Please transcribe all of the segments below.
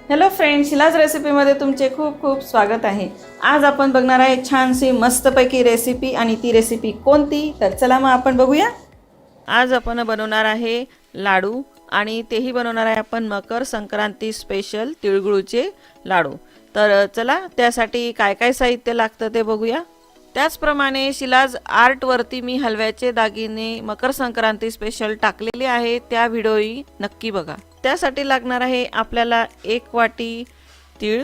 Hello friends, Shilaj रेसिपीमध्ये तुमचे खूप खूप स्वागत आहे। आज आपण बघणार आहे छानशी मस्तपैकी रेसिपी, आणि ती रेसिपी कोणती तर चला मग आपण बघूया। आज आपण बनवणार आहे लाडू, आणि तेही बनवणार आहे आपण मकर संक्रांती स्पेशल तिळगुळचे लाडू। तर चला त्यासाठी काय काय साहित्य लागतं ते बघूया। त्याचप्रमाणे शिलाज आर्टवरती मी हलव्याचे दागिने मकर संक्रांती स्पेशल टाकलेले आहे, त्या व्हिडिओही नक्की बघा। त्यासाठी लागणार आहे आपल्याला 1 वाटी तीळ,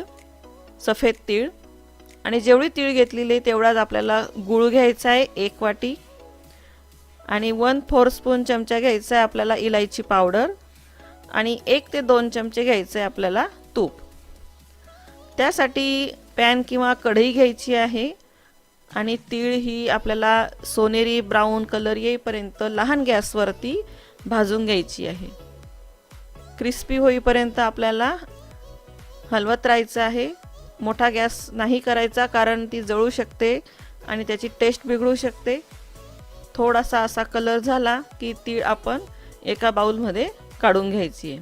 सफेद तीळ, आणि जेवढी तीळ घेतलेली तेवढाच आपल्याला गूळ घ्यायचा आहे 1 वाटी, आणि 1/4 स्पून चमचा घ्यायचा आहे आपल्याला इलायची पावडर, आणि 1 ते 2 चमचे घ्यायचे आहे आपल्याला तूप। त्यासाठी पॅन किंवा कढई घ्यायची आहे, आणि तीळ ही आपल्याला सोनेरी ब्राऊन कलर येईपर्यंत लहान गॅसवरती भाजून घ्यायची आहे। क्रिस्पी होईपर्यंत आपल्याला हलवत राहायचं आहे। मोठा गॅस नाही करायचा, कारण ती जळू शकते आणि त्याची टेस्ट बिघडू शकते। थोडासा असा कलर झाला की तीळ आपण एका बाउलमध्ये काढून घ्यायची आहे।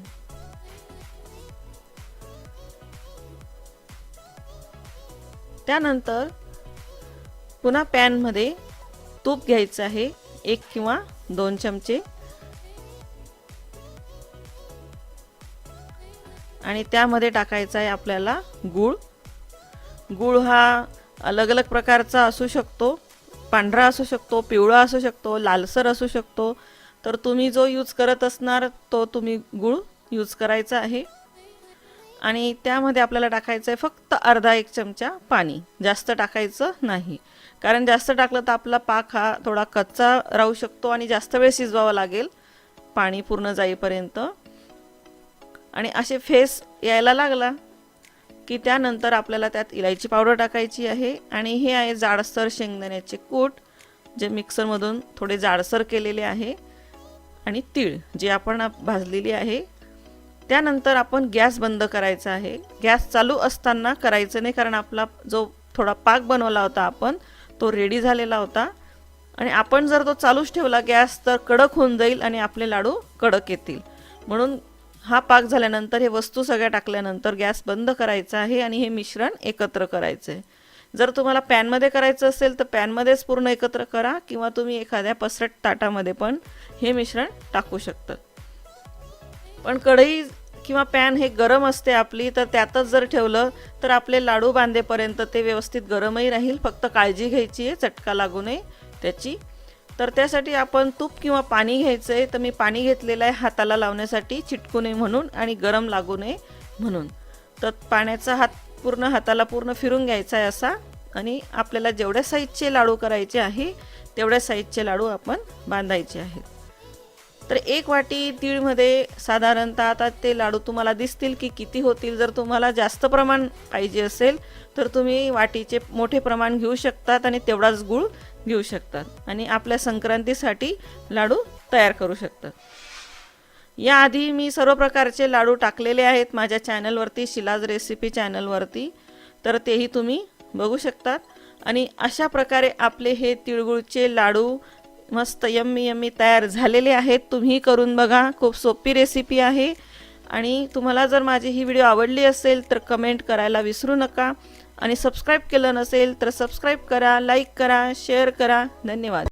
त्यानंतर पुन्हा पॅनमध्ये तूप घ्यायचं आहे 1 किंवा 2 चमचे, आणि त्यामध्ये टाकायचा आहे आपल्याला गूळ। गूळ हा अलग अलग प्रकारचा असू शकतो, पांढरा असू शकतो, पिवळा असू शकतो, लालसर असू शकतो। तर तुम्ही जो यूज करत असणार तो तुम्ही गूळ यूज करायचा आहे। आणि त्यामध्ये आपल्याला टाकायचं आहे फक्त अर्धा 1 चमचा पाणी, जास्त टाकायचं नाही, कारण जास्त टाकलं तर आपला पाक हा थोडा कच्चा राहू शकतो आणि जास्त वेळ शिजवावा लागेल पाणी पूर्ण जाईपर्यंत। आणि असे फेस यायला लागला की त्यानंतर आपल्याला त्यात इलायची पावडर टाकायची आहे, आणि हे आहे जाडसर शेंगदाण्याचे कूट जे मिक्सरमधून थोडे जाडसर केलेले आहे, आणि तीळ जे आपण भाजलेली आहे। त्यानंतर आपण गॅस बंद करायचा आहे। गॅस चालू असताना करायचं नाही, कारण आपला जो थोडा पाक बनवला होता आपण तो रेडी झालेला होता, आणि आपण जर तो चालूच ठेवला गॅस तर कडक होऊन जाईल आणि आपले लाडू कडक येतील। म्हणून हा पाक झाल्यानंतर हे वस्तू सगळ्या टाकल्यानंतर गॅस बंद करायचा आहे, आणि हे मिश्रण एकत्र करायचं आहे। जर तुम्हाला पॅनमध्ये करायचं असेल तर पॅनमध्येच पूर्ण एकत्र करा, किंवा तुम्ही एखाद्या पसरट ताटामध्ये पण हे मिश्रण टाकू शकता। पण कढई किंवा पॅन हे गरम असते आपली, तर त्यातच जर ठेवलं तर आपले लाडू बांधेपर्यंत ते व्यवस्थित गरमही राहील। फक्त काळजी घ्यायची आहे चटका लागू नये त्याची। तर त्यासाठी आपण तूप किंवा पाणी घ्यायचं आहे, तर मी पाणी घेतलेलं आहे हाताला लावण्यासाठी, चिटकू नये म्हणून आणि गरम लागू नये म्हणून। तर पाण्याचा हात पूर्ण हाताला पूर्ण फिरून घ्यायचा आहे असा, आणि आपल्याला जेवढ्या साईजचे लाडू करायचे आहे तेवढ्या साईजचे लाडू आपण बांधायचे आहेत। तर 1 वाटी तीळमध्ये साधारणतः आता ते लाडू तुम्हाला दिसतील की किती होतील। जर तुम्हाला जास्त प्रमाण पाहिजे असेल तर तुम्ही वाटीचे मोठे प्रमाण घेऊ शकतात, आणि तेवढाच गूळ घेऊ शकतात, आणि आपल्या संक्रांतीसाठी लाडू तयार करू शकतात। याआधी मी सर्व प्रकारचे लाडू टाकलेले आहेत माझ्या चॅनलवरती, शिलाज रेसिपी चॅनलवरती, तर तेही तुम्ही बघू शकतात। आणि अशा प्रकारे आपले हे तिळगुळचे लाडू मस्त यम्मी यम्मी तयार झालेले आहेत। तुम्ही करून बघा, खूप सोपी रेसिपी आहे। आणि तुम्हाला जर माझी ही व्हिडिओ आवडली असेल तर कमेंट करायला विसरू नका, आणि सबस्क्राईब केलं नसेल तर सबस्क्राईब करा, लाईक करा, शेअर करा। धन्यवाद।